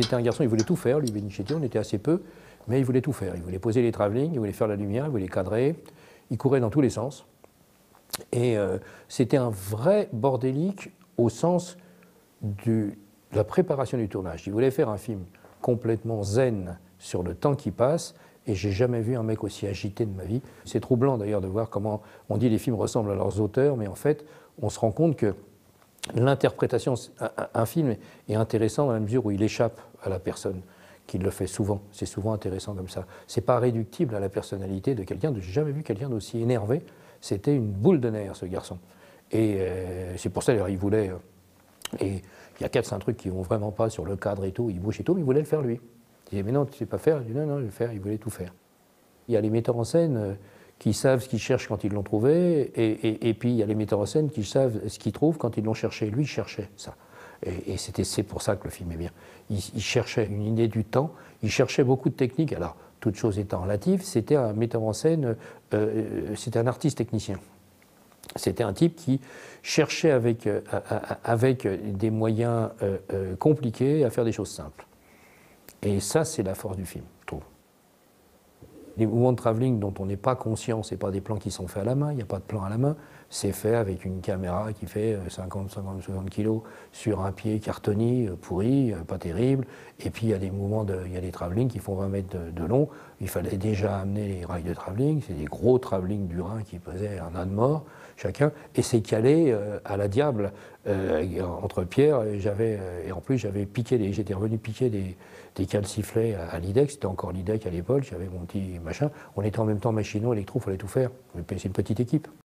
C'était un garçon, il voulait tout faire, lui, Benichetti, on était assez peu, mais il voulait tout faire. Il voulait poser les travelling, il voulait faire la lumière, il voulait cadrer, il courait dans tous les sens. Et c'était un vrai bordélique au sens de la préparation du tournage. Il voulait faire un film complètement zen sur le temps qui passe, et j'ai jamais vu un mec aussi agité de ma vie. C'est troublant d'ailleurs de voir comment on dit les films ressemblent à leurs auteurs, mais en fait, on se rend compte que l'interprétation, un film est intéressant dans la mesure où il échappe à la personne qui le fait souvent. C'est souvent intéressant comme ça. C'est pas réductible à la personnalité de quelqu'un. J'ai jamais vu quelqu'un d'aussi énervé. C'était une boule de nerfs, ce garçon. Et c'est pour ça, d'ailleurs, il voulait... et il y a 4-5 trucs qui vont vraiment pas sur le cadre et tout, il bouge et tout, mais il voulait le faire lui. Il disait, mais non, tu sais pas faire. Je dis, non, non, je vais le faire, il voulait tout faire. Il y a les metteurs en scène qui savent ce qu'ils cherchent quand ils l'ont trouvé, et puis il y a les metteurs en scène qui savent ce qu'ils trouvent quand ils l'ont cherché. Lui, il cherchait ça. Et c'est pour ça que le film est bien. Il cherchait une idée du temps, il cherchait beaucoup de techniques. Alors, toute chose étant relative, c'était un metteur en scène, c'était un artiste technicien. C'était un type qui cherchait avec des moyens compliqués à faire des choses simples. Et ça, c'est la force du film, je trouve. Les mouvements de travelling dont on n'est pas conscient, ce n'est pas des plans qui sont faits à la main, il n'y a pas de plan à la main, c'est fait avec une caméra qui fait 50-60 kilos sur un pied cartonné, pourri, pas terrible, et puis il y a des mouvements, il y a des travelling qui font 20 mètres de long, il fallait déjà amener les rails de travelling, c'est des gros travelling du Rhin qui pesaient un âne mort chacun, et c'est calé à la diable entre pierres, et en plus j'étais revenu piquer des calciflets à l'IDEC, c'était encore l'IDEC à l'époque, j'avais mon petit machin, on était en même temps machinaux, électro, il fallait tout faire, c'est une petite équipe.